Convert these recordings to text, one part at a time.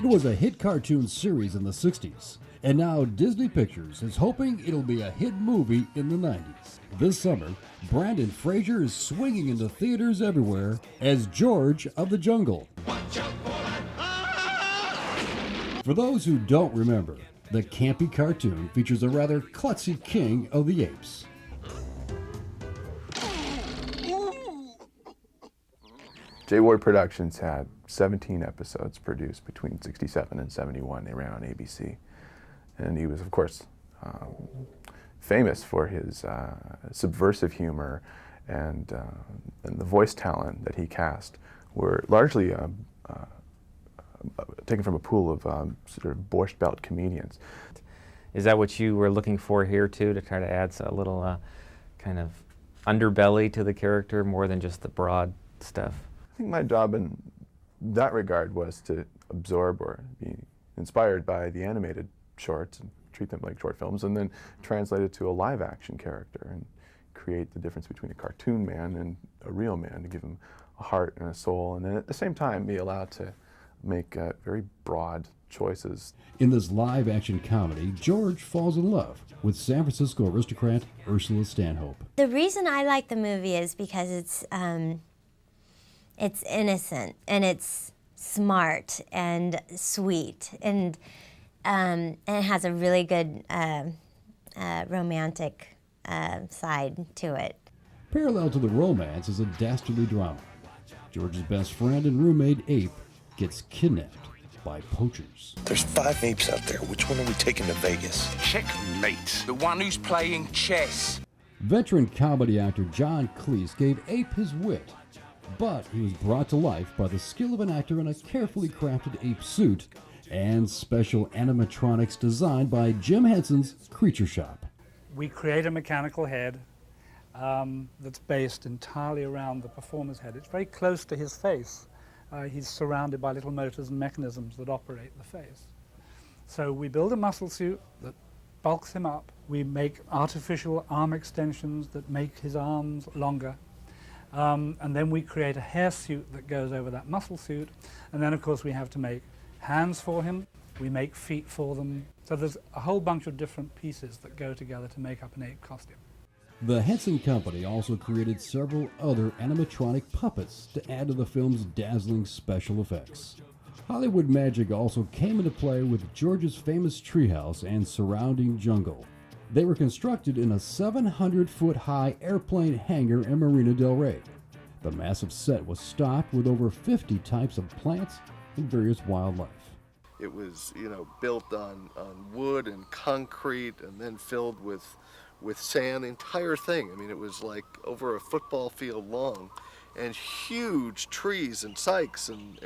It was a hit cartoon series in the 60s, and now Disney Pictures is hoping it'll be a hit movie in the 90s. This summer, Brandon Fraser is swinging into theaters everywhere as George of the Jungle. For those who don't remember, the campy cartoon features a rather klutzy king of the apes. J-Ward Productions had 17 episodes produced between 67 and 71. They ran on ABC. And he was, of course, famous for his subversive humor, and the voice talent that he cast were largely taken from a pool of sort of Borscht Belt comedians. Is that what you were looking for here too, to try to add a little kind of underbelly to the character more than just the broad stuff? I think my job in that regard was to absorb or be inspired by the animated shorts and treat them like short films, and then translate it to a live action character and create the difference between a cartoon man and a real man, to give him a heart and a soul, and then at the same time be allowed to make very broad choices. In this live action comedy, George falls in love with San Francisco aristocrat Ursula Stanhope. The reason I like the movie is because it's innocent and it's smart and sweet, and it has a really good romantic side to it. Parallel to the romance is a dastardly drama. George's best friend and roommate, Ape, gets kidnapped by poachers. There's 5 apes out there. Which one are we taking to Vegas? Checkmate. The one who's playing chess. Veteran comedy actor John Cleese gave Ape his wit, but he was brought to life by the skill of an actor in a carefully crafted ape suit and special animatronics designed by Jim Henson's Creature Shop. We create a mechanical head that's based entirely around the performer's head. It's very close to his face. He's surrounded by little motors and mechanisms that operate the face. So we build a muscle suit that bulks him up. We make artificial arm extensions that make his arms longer. And then we create a hair suit that goes over that muscle suit. And then, of course, we have to make hands for him. We make feet for them. So there's a whole bunch of different pieces that go together to make up an ape costume. The Henson Company also created several other animatronic puppets to add to the film's dazzling special effects. Hollywood magic also came into play with George's famous treehouse and surrounding jungle. They were constructed in a 700-foot-high airplane hangar in Marina del Rey. The massive set was stocked with over 50 types of plants and various wildlife. It was, built on wood and concrete and then filled with sand, the entire thing. I mean, it was like over a football field long, and huge trees and sykes, and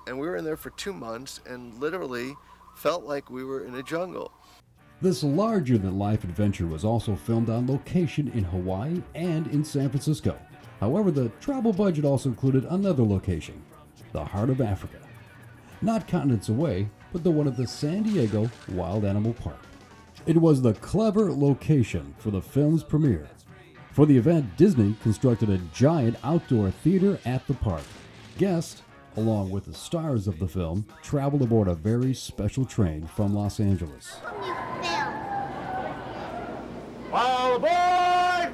we were in there for 2 months and literally felt like we were in a jungle. This larger-than-life adventure was also filmed on location in Hawaii and in San Francisco. However, the travel budget also included another location, the heart of Africa. Not continents away, but the one at the San Diego Wild Animal Park. It was the clever location for the film's premiere. For the event, Disney constructed a giant outdoor theater at the park. Guests, along with the stars of the film, traveled aboard a very special train from Los Angeles. All aboard!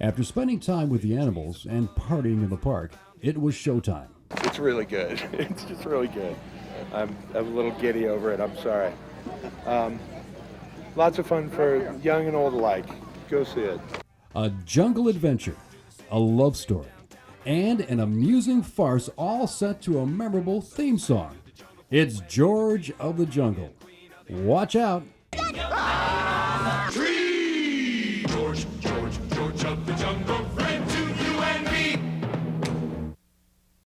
After spending time with the animals and partying in the park, it was showtime. It's really good. It's just really good. I'm a little giddy over it. I'm sorry. Lots of fun for young and old alike. Go see it. A jungle adventure, a love story, and an amusing farce, all set to a memorable theme song. It's George of the Jungle. Watch out!